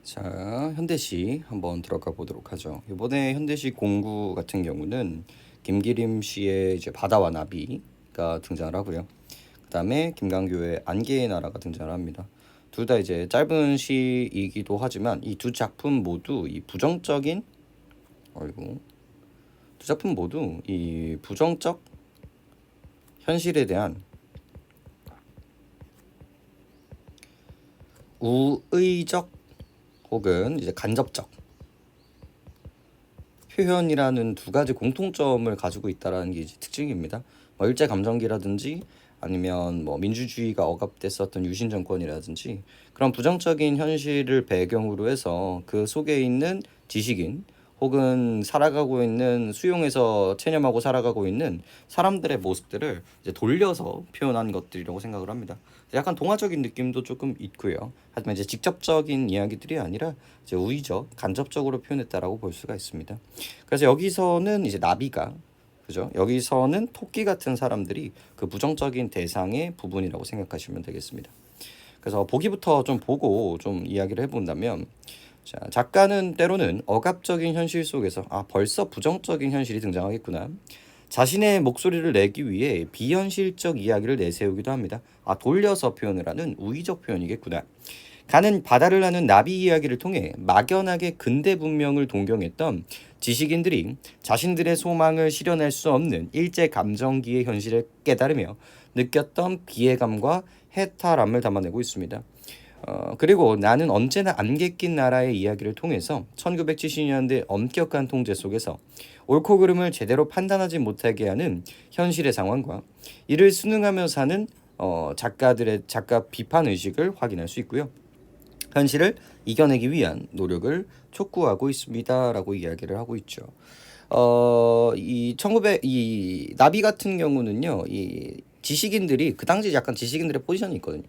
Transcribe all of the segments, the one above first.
자, 현대시 한번 들어가 보도록 하죠. 이번에 현대시 공구 같은 경우는 김기림 씨의 이제 바다와 나비가 등장을 하고요. 그다음에 김강규의 안개의 나라가 등장을 합니다. 둘 다 이제 짧은 시이기도 하지만 이 두 작품 모두 이 부정적인 어이구 두 작품 모두 이 부정적 현실에 대한 우의적 혹은 이제 간접적 표현이라는 두 가지 공통점을 가지고 있다라는 게 이제 특징입니다. 뭐 일제 감정기라든지 아니면 뭐 민주주의가 억압됐었던 유신 정권이라든지 그런 부정적인 현실을 배경으로 해서 그 속에 있는 지식인 혹은 살아가고 있는 수용해서 체념하고 살아가고 있는 사람들의 모습들을 이제 돌려서 표현한 것들이라고 생각을 합니다. 약간 동화적인 느낌도 조금 있고요. 하지만 이제 직접적인 이야기들이 아니라 이제 우의적, 간접적으로 표현했다라고 볼 수가 있습니다. 그래서 여기서는 이제 나비가 그죠? 여기서는 토끼 같은 사람들이 그 부정적인 대상의 부분이라고 생각하시면 되겠습니다. 그래서 보기부터 좀 보고 좀 이야기를 해본다면 자, 작가는 때로는 억압적인 현실 속에서 벌써 부정적인 현실이 등장하겠구나. 자신의 목소리를 내기 위해 비현실적 이야기를 내세우기도 합니다. 돌려서 표현을 하는 우의적 표현이겠구나. 가는 바다를 나는 나비 이야기를 통해 막연하게 근대 문명을 동경했던 지식인들이 자신들의 소망을 실현할 수 없는 일제 감정기의 현실을 깨달으며 느꼈던 비애감과 해탈함을 담아내고 있습니다. 그리고 나는 언제나 안개 낀 나라의 이야기를 통해서 1970년대 엄격한 통제 속에서 옳고 그름을 제대로 판단하지 못하게 하는 현실의 상황과 이를 순응하며 사는 작가들의 작가 비판 의식을 확인할 수 있고요. 현실을 이겨내기 위한 노력을 촉구하고 있습니다라고 이야기를 하고 있죠. 이 나비 같은 경우는요. 이 지식인들이 그 당시 약간 지식인들의 포지션이 있거든요.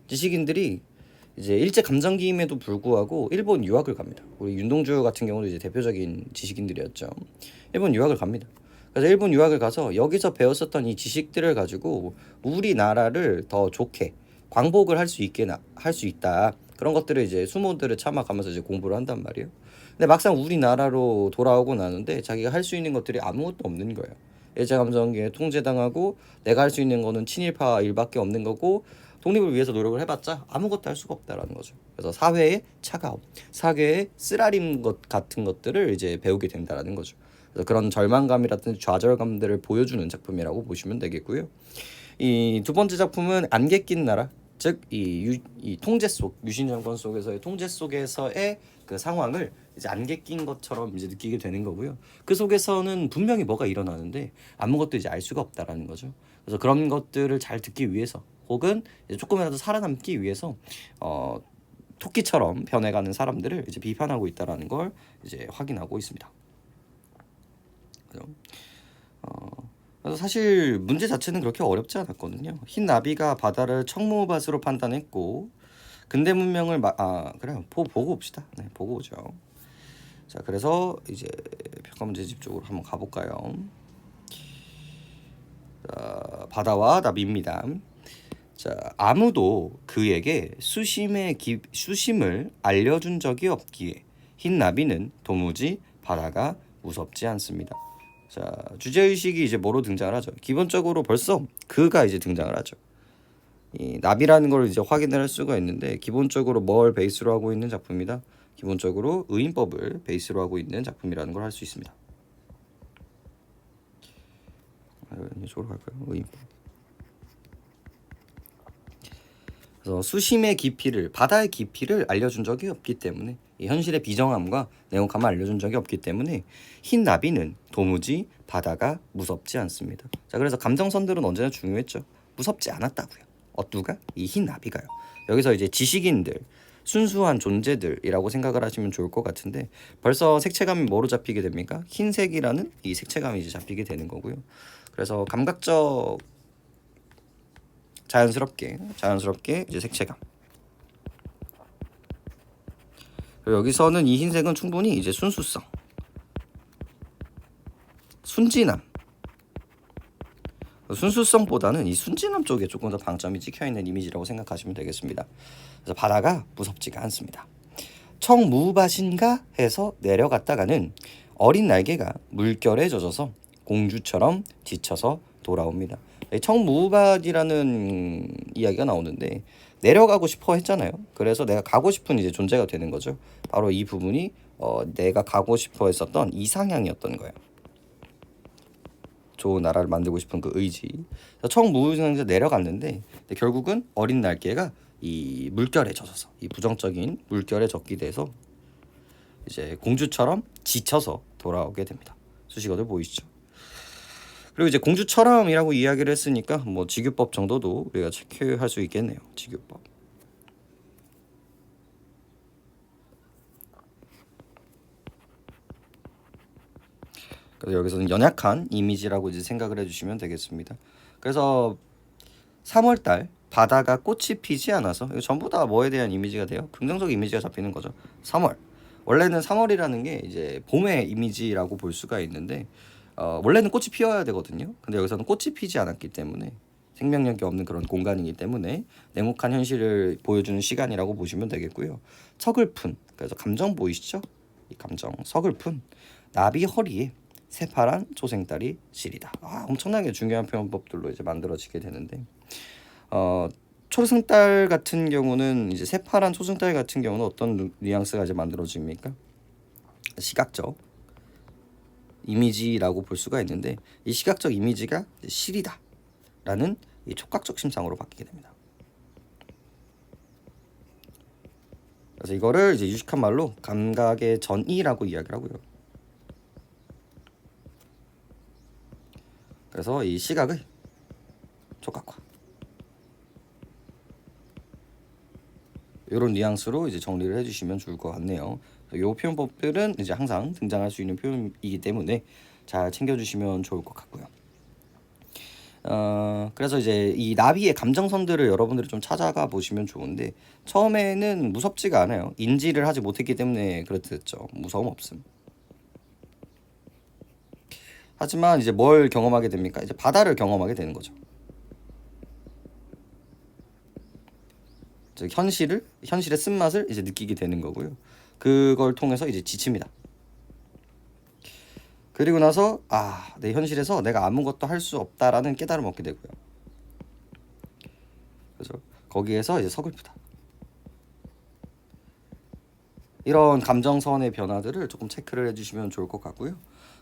지식인들이 이제 일제 감정기임에도 불구하고 일본 유학을 갑니다. 우리 윤동주 같은 경우도 이제 대표적인 지식인들이었죠. 일본 유학을 갑니다. 그래서 일본 유학을 가서 여기서 배웠었던 이 지식들을 가지고 우리나라를 더 좋게 광복을 할 수 있다. 그런 것들을 이제 수모들을 참아가면서 이제 공부를 한단 말이에요. 근데 막상 우리나라로 돌아오고 나는데 자기가 할 수 있는 것들이 아무것도 없는 거예요. 일제감정기에 통제당하고 내가 할 수 있는 거는 친일파 일밖에 없는 거고 독립을 위해서 노력을 해봤자 아무것도 할 수가 없다라는 거죠. 그래서 사회의 차가움, 사회의 쓰라림 것 같은 것들을 이제 배우게 된다라는 거죠. 그래서 그런 절망감이라든지 좌절감들을 보여주는 작품이라고 보시면 되겠고요. 이 두 번째 작품은 안개 낀 나라, 즉 이 통제 속 유신 정권 속에서의 통제 속에서의 그 상황을 이제 안개 낀 것처럼 이제 느끼게 되는 거고요. 그 속에서는 분명히 뭐가 일어나는데 아무것도 이제 알 수가 없다라는 거죠. 그래서 그런 것들을 잘 듣기 위해서 혹은 이제 조금이라도 살아남기 위해서 토끼처럼 변해가는 사람들을 이제 비판하고 있다라는 걸 이제 확인하고 있습니다. 그래서, 그래서 사실 문제 자체는 그렇게 어렵지 않았거든요. 흰 나비가 바다를 청무밭으로 판단했고 근대 문명을 그래요. 보고 봅시다. 네, 보고 오죠. 자, 그래서 이제 평가 문제집 쪽으로 한번 가볼까요? 바다와 나비입니다. 자, 아무도 그에게 수심을 알려준 적이 없기에 흰 나비는 도무지 바다가 무섭지 않습니다. 자, 주제의식이 이제 뭐로 등장을 하죠? 기본적으로 벌써 그가 이제 등장을 하죠. 이 나비라는 걸 이제 확인을 할 수가 있는데 기본적으로 뭘 베이스로 하고 있는 작품이다? 기본적으로 의인법을 베이스로 하고 있는 작품이라는 걸 할 수 있습니다. 이쪽으로 갈까요? 의인법. 그래서 수심의 깊이를 바다의 깊이를 알려준 적이 없기 때문에 이 현실의 비정함과 냉혹함을 알려준 적이 없기 때문에 흰 나비는 도무지 바다가 무섭지 않습니다. 자, 그래서 감정선들은 언제나 중요했죠. 무섭지 않았다고요. 누가? 이 흰 나비가요. 여기서 이제 지식인들, 순수한 존재들이라고 생각을 하시면 좋을 것 같은데 벌써 색채감이 뭐로 잡히게 됩니까? 흰색이라는 이 색채감이 이제 잡히게 되는 거고요. 그래서 감각적 자연스럽게 이제 색채감. 그리고 여기서는 이 흰색은 충분히 이제 순수성, 순진함. 순수성보다는 이 순진함 쪽에 조금 더 방점이 찍혀 있는 이미지라고 생각하시면 되겠습니다. 그래서 바다가 무섭지가 않습니다. 청무밭인가 해서 내려갔다가는 어린 날개가 물결에 젖어서 공주처럼 지쳐서 돌아옵니다. 청무밭이라는 이야기가 나오는데 내려가고 싶어 했잖아요. 그래서 내가 가고 싶은 이제 존재가 되는 거죠. 바로 이 부분이 내가 가고 싶어 했었던 이상향이었던 거예요. 좋은 나라를 만들고 싶은 그 의지. 청무에서 내려갔는데 결국은 어린 날개가 이 물결에 젖어서 이 부정적인 물결에 젖게 돼서 이제 공주처럼 지쳐서 돌아오게 됩니다. 수식어들 보이시죠? 그리고 이제 공주처럼이라고 이야기를 했으니까 뭐 직유법 정도도 우리가 체크할 수 있겠네요. 직유법. 그래서 여기서는 연약한 이미지라고 이제 생각을 해주시면 되겠습니다. 그래서 3월달 바다가 꽃이 피지 않아서 이거 전부 다 뭐에 대한 이미지가 돼요? 긍정적 이미지가 잡히는 거죠. 3월. 원래는 3월이라는 게 이제 봄의 이미지라고 볼 수가 있는데 원래는 꽃이 피어야 되거든요. 근데 여기서는 꽃이 피지 않았기 때문에 생명력이 없는 그런 공간이기 때문에 냉혹한 현실을 보여주는 시간이라고 보시면 되겠고요. 서글픈. 그래서 감정 보이시죠? 이 감정 서글픈. 나비 허리에 새파란 초생달이 시리다. 엄청나게 중요한 표현법들로 이제 만들어지게 되는데 초승달 같은 경우는 이제 새파란 초승달 같은 경우는 어떤 뉘앙스가 이제 만들어집니까? 시각적 이미지라고 볼 수가 있는데 이 시각적 이미지가 시리다라는 이 촉각적 심상으로 바뀌게 됩니다. 그래서 이거를 이제 유식한 말로 감각의 전이라고 이야기를 하고요. 그래서 이 시각의 촉각화 이런 뉘앙스로 이제 정리를 해주시면 좋을 것 같네요. 이 표현법들은 이제 항상 등장할 수 있는 표현이기 때문에 잘 챙겨주시면 좋을 것 같고요. 그래서 이제 이 나비의 감정선들을 여러분들이 좀 찾아가 보시면 좋은데 처음에는 무섭지가 않아요. 인지를 하지 못했기 때문에 그렇겠죠. 무서움 없음. 하지만 이제 뭘 경험하게 됩니까? 이제 바다를 경험하게 되는 거죠. 즉 현실의 쓴맛을 이제 느끼게 되는 거고요. 그걸 통해서 이제 지칩니다. 그리고 나서 내 현실에서 내가 아무것도 할 수 없다라는 깨달음을 얻게 되고요. 그래서 거기에서 이제 서글프다. 이런 감정선의 변화들을 조금 체크를 해주시면 좋을 것 같고요.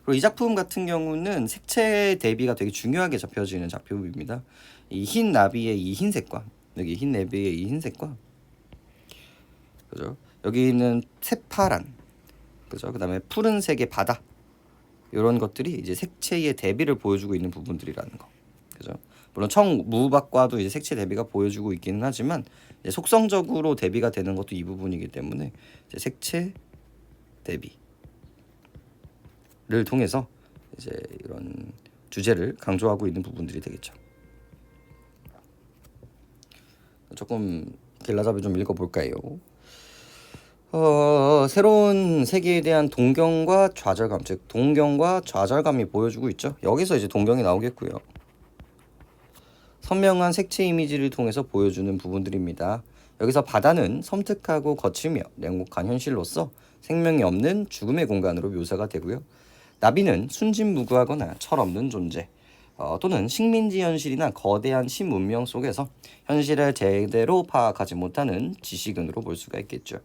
그리고 이 작품 같은 경우는 색채 대비가 되게 중요하게 잡혀지는 작품입니다. 이 흰 나비의 이 흰색과 여기 흰 나비의 이 흰색과 그죠? 여기 있는 새파란 그죠? 그다음에 푸른색의 바다 이런 것들이 이제 색채의 대비를 보여주고 있는 부분들이라는 거. 그죠? 물론 청무밭과도 이제 색채 대비가 보여주고 있기는 하지만 이제 속성적으로 대비가 되는 것도 이 부분이기 때문에 이제 색채 대비를 통해서 이제 이런 주제를 강조하고 있는 부분들이 되겠죠. 조금 길라잡이 좀 읽어볼까요? 새로운 세계에 대한 동경과 좌절감, 즉 동경과 좌절감이 보여주고 있죠. 여기서 이제 동경이 나오겠고요. 선명한 색채 이미지를 통해서 보여주는 부분들입니다. 여기서 바다는 섬뜩하고 거칠며 냉혹한 현실로서 생명이 없는 죽음의 공간으로 묘사가 되고요. 나비는 순진무구하거나 철없는 존재, 또는 식민지 현실이나 거대한 신문명 속에서 현실을 제대로 파악하지 못하는 지식인으로 볼 수가 있겠죠.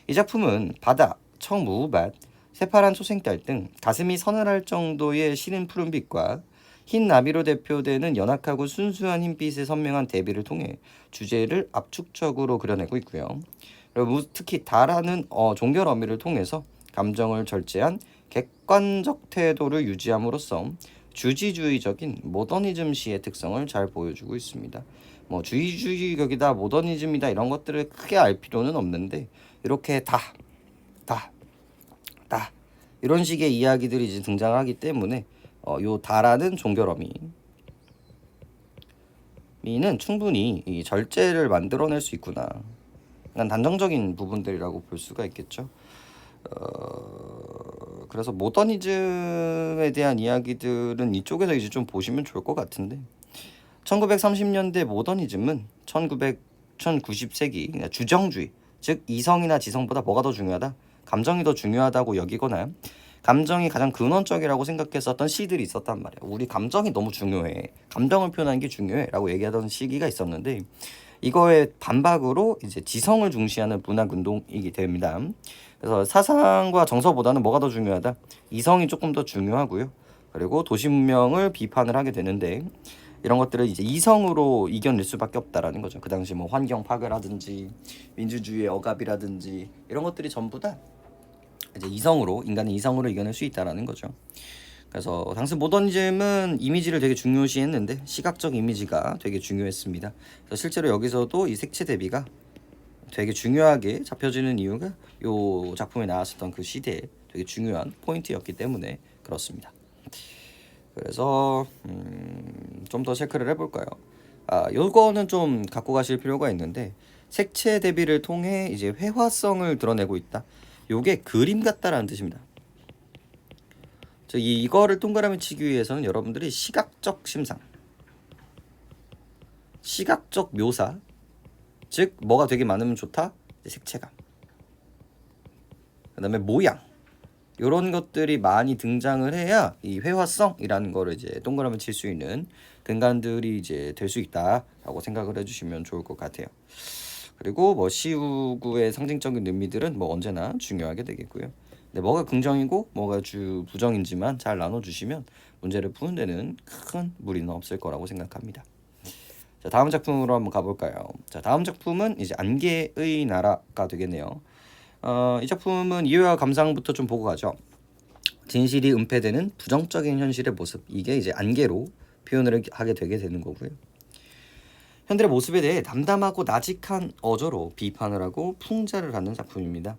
이 작품은 바다, 청무밭, 새파란 초생달 등 가슴이 서늘할 정도의 시린 푸른빛과 흰 나비로 대표되는 연약하고 순수한 흰빛의 선명한 대비를 통해 주제를 압축적으로 그려내고 있고요. 그리고 특히 다라는 종결 어미를 통해서 감정을 절제한 객관적 태도를 유지함으로써 주지주의적인 모더니즘 시의 특성을 잘 보여주고 있습니다. 뭐 주의주의적이다, 모더니즘이다 이런 것들을 크게 알 필요는 없는데 이렇게 다 이런 식의 이야기들이 이제 등장하기 때문에 요 다라는 종결어미 미는 충분히 이 절제를 만들어낼 수 있구나. 난 단정적인 부분들이라고 볼 수가 있겠죠. 그래서 모더니즘에 대한 이야기들은 이쪽에서 이제 좀 보시면 좋을 것 같은데 1930년대 모더니즘은 1990세기 주정주의, 즉 이성이나 지성보다 뭐가 더 중요하다? 감정이 더 중요하다고 여기거나 감정이 가장 근원적이라고 생각했었던 시들이 있었단 말이야. 우리 감정이 너무 중요해. 감정을 표현하는 게 중요해. 라고 얘기하던 시기가 있었는데 이거에 반박으로 이제 지성을 중시하는 문학 운동이게 됩니다. 그래서 사상과 정서보다는 뭐가 더 중요하다? 이성이 조금 더 중요하고요. 그리고 도시 문명을 비판을 하게 되는데 이런 것들을 이제 이성으로 이겨낼 수밖에 없다라는 거죠. 그 당시 뭐 환경 파괴라든지 민주주의의 억압이라든지 이런 것들이 전부 다 이제 인간의 이성으로 이겨낼 수 있다라는 거죠. 그래서 당시 모더니즘은 이미지를 되게 중요시했는데 시각적 이미지가 되게 중요했습니다. 그래서 실제로 여기서도 이 색채 대비가 되게 중요하게 잡혀지는 이유가 이 작품에 나왔었던 그 시대에 되게 중요한 포인트였기 때문에 그렇습니다. 그래서 좀 더 체크를 해볼까요? 요거는 좀 갖고 가실 필요가 있는데 색채 대비를 통해 이제 회화성을 드러내고 있다. 요게 그림 같다라는 뜻입니다. 이거를 동그라미 치기 위해서는 여러분들이 시각적 심상, 시각적 묘사, 즉 뭐가 되게 많으면 좋다? 색채감, 그 다음에 모양, 이런 것들이 많이 등장을 해야 이 회화성이라는 거를 이제 동그라미 칠 수 있는 근간들이 이제 될 수 있다라고 생각을 해주시면 좋을 것 같아요. 그리고 뭐 시우구의 상징적인 의미들은 뭐 언제나 중요하게 되겠고요. 네, 뭐가 긍정이고 뭐가 부정인지만 잘 나눠주시면 문제를 푸는 데는 큰 무리는 없을 거라고 생각합니다. 자, 다음 작품으로 한번 가볼까요? 자, 다음 작품은 이제 안개의 나라가 되겠네요. 이 작품은 이해와 감상부터 좀 보고 가죠. 진실이 은폐되는 부정적인 현실의 모습, 이게 이제 안개로 표현을 하게 되게 되는 거고요. 현대의 모습에 대해 담담하고 나직한 어조로 비판을 하고 풍자를 하는 작품입니다.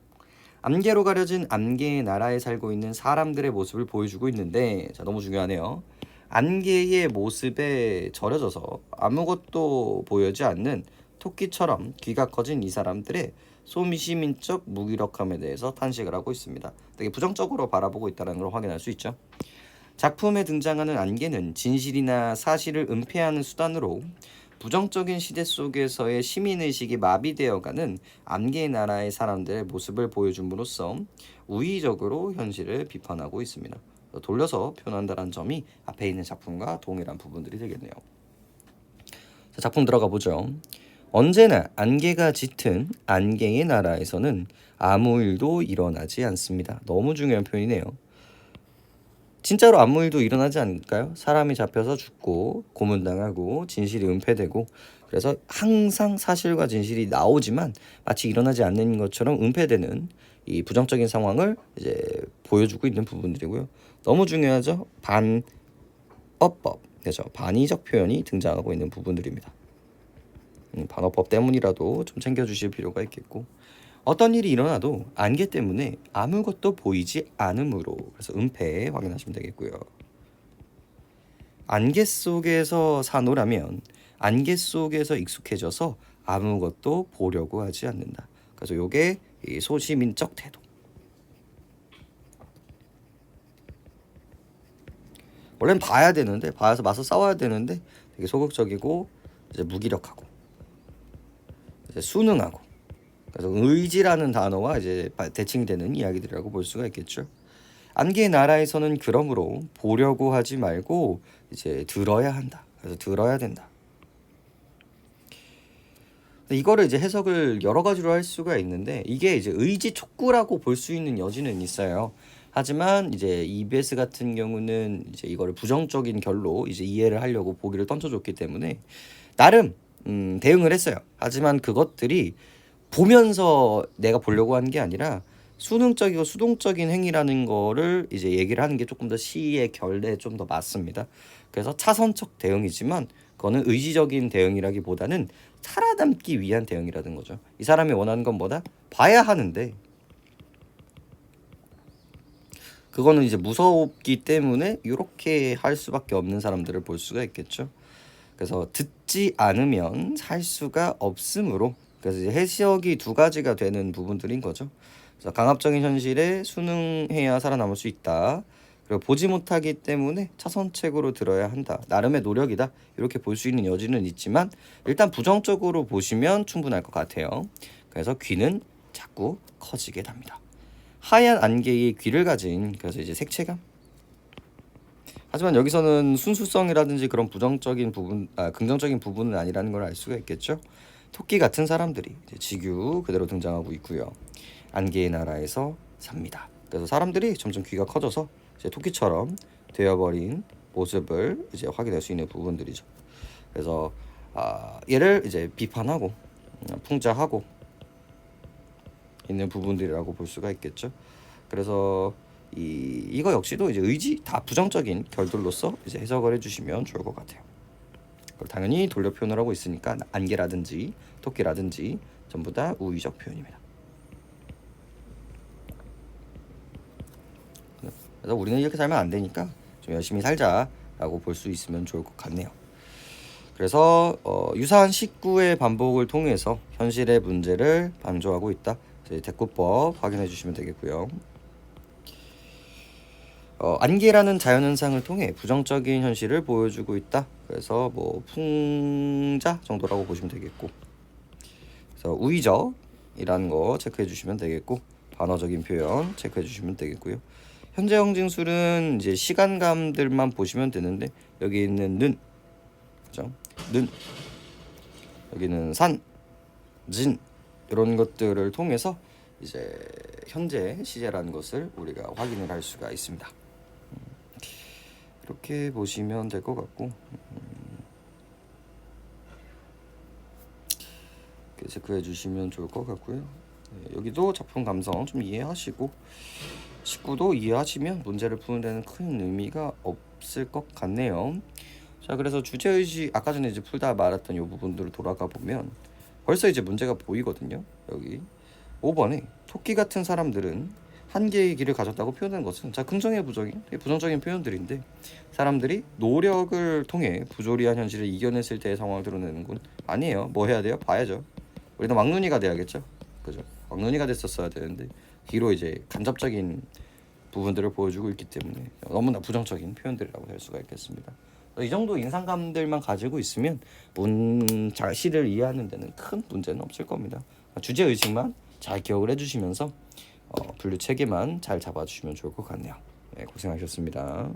안개로 가려진 안개의 나라에 살고 있는 사람들의 모습을 보여주고 있는데, 자, 너무 중요하네요. 안개의 모습에 절여져서 아무것도 보이지 않는 토끼처럼 귀가 커진 이 사람들의 소시민적 무기력함에 대해서 탄식을 하고 있습니다. 되게 부정적으로 바라보고 있다는 걸 확인할 수 있죠. 작품에 등장하는 안개는 진실이나 사실을 은폐하는 수단으로 부정적인 시대 속에서의 시민의식이 마비되어가는 안개의 나라의 사람들의 모습을 보여줌으로써 우의적으로 현실을 비판하고 있습니다. 돌려서 표현한다는 점이 앞에 있는 작품과 동일한 부분들이 되겠네요. 자, 작품 들어가 보죠. 언제나 안개가 짙은 안개의 나라에서는 아무 일도 일어나지 않습니다. 너무 중요한 표현이네요. 진짜로 아무 일도 일어나지 않을까요? 사람이 잡혀서 죽고 고문당하고 진실이 은폐되고, 그래서 항상 사실과 진실이 나오지만 마치 일어나지 않는 것처럼 은폐되는 이 부정적인 상황을 이제 보여주고 있는 부분들이고요. 너무 중요하죠. 반어법, 그렇죠. 반의적 표현이 등장하고 있는 부분들입니다. 반어법 때문이라도 좀 챙겨주실 필요가 있겠고, 어떤 일이 일어나도 안개 때문에 아무것도 보이지 않으므로, 그래서 은폐 확인하시면 되겠고요. 안개 속에서 사노라면 안개 속에서 익숙해져서 아무것도 보려고 하지 않는다. 그래서 요게 이 소시민적 태도. 원래는 봐야 되는데, 봐서 맞서 싸워야 되는데 되게 소극적이고 이제 무기력하고 이제 순응하고, 그래서 의지라는 단어와 이제 대칭이 되는 이야기들이라고 볼 수가 있겠죠. 안개의 나라에서는 그러므로 보려고 하지 말고 이제 들어야 한다. 그래서 들어야 된다. 이거를 이제 해석을 여러 가지로 할 수가 있는데 이게 이제 의지 촉구라고 볼 수 있는 여지는 있어요. 하지만 이제 EBS 같은 경우는 이제 이거를 부정적인 결로 이제 이해를 하려고 보기를 던져줬기 때문에 나름 대응을 했어요. 하지만 그것들이 보면서 내가 보려고 하는 게 아니라 수능적이고 수동적인 행위라는 거를 이제 얘기를 하는 게 조금 더 시의 결례에 좀 더 맞습니다. 그래서 차선적 대응이지만 그거는 의지적인 대응이라기보다는 살아남기 위한 대응이라는 거죠. 이 사람이 원하는 건 뭐다? 봐야 하는데 그거는 이제 무섭기 때문에 이렇게 할 수밖에 없는 사람들을 볼 수가 있겠죠. 그래서 듣지 않으면 살 수가 없으므로, 그래서 이제 해석이 두 가지가 되는 부분들인 거죠. 그래서 강압적인 현실에 순응해야 살아남을 수 있다. 그리고 보지 못하기 때문에 차선책으로 들어야 한다. 나름의 노력이다. 이렇게 볼 수 있는 여지는 있지만 일단 부정적으로 보시면 충분할 것 같아요. 그래서 귀는 자꾸 커지게 됩니다. 하얀 안개의 귀를 가진 그래서 이제 색채감. 하지만 여기서는 순수성이라든지 그런 부정적인 부분, 긍정적인 부분은 아니라는 걸 알 수가 있겠죠. 토끼 같은 사람들이 이제 지규 그대로 등장하고 있고요. 안개의 나라에서 삽니다. 그래서 사람들이 점점 귀가 커져서 이제 토끼처럼 되어버린 모습을 이제 확인할 수 있는 부분들이죠. 그래서 얘를 이제 비판하고 풍자하고 있는 부분들이라고 볼 수가 있겠죠. 그래서 이거 역시도 이제 의지 다 부정적인 결들로서 이제 해석을 해주시면 좋을 것 같아요. 그걸 당연히 돌려 표현을 하고 있으니까 안개라든지 토끼라든지 전부 다 우의적 표현입니다. 그래서 우리는 이렇게 살면 안 되니까 좀 열심히 살자라고 볼 수 있으면 좋을 것 같네요. 그래서 유사한 식구의 반복을 통해서 현실의 문제를 반조하고 있다. 대꾸법 확인해 주시면 되겠고요. 안개라는 자연현상을 통해 부정적인 현실을 보여주고 있다. 그래서 뭐 풍자 정도라고 보시면 되겠고, 그래서 우의적이라는 거 체크해 주시면 되겠고, 반어적인 표현 체크해 주시면 되겠고요. 현재 형징술은 이제 시간감들만 보시면 되는데 여기 있는 는, 그죠? 는, 여기는 산, 진 이런 것들을 통해서 이제 현재 시제라는 것을 우리가 확인을 할 수가 있습니다. 이렇게 보시면 될 것 같고, 이렇게 체크해 주시면 좋을 것 같고요. 네, 여기도 작품 감성 좀 이해하시고 식구도 이해하시면 문제를 푸는 데는 큰 의미가 없을 것 같네요. 자, 그래서 주제의식 아까 전에 이제 풀다 말았던 이 부분들을 돌아가 보면 벌써 이제 문제가 보이거든요. 여기 5번에 토끼 같은 사람들은 한계의 길을 가졌다고 표현하는 것은 자 긍정의 부정적인 표현들인데 사람들이 노력을 통해 부조리한 현실을 이겨냈을 때의 상황을 드러내는 건 아니에요. 뭐 해야 돼요? 봐야죠. 우리는 왕눈이가 돼야겠죠. 그죠? 왕눈이가 됐었어야 되는데 뒤로 이제 간접적인 부분들을 보여주고 있기 때문에 너무나 부정적인 표현들이라고 할 수가 있겠습니다. 이 정도 인상감들만 가지고 있으면 시를 이해하는 데는 큰 문제는 없을 겁니다. 주제의식만 잘 기억을 해주시면서 분류 체계만 잘 잡아주시면 좋을 것 같네요. 네, 고생하셨습니다.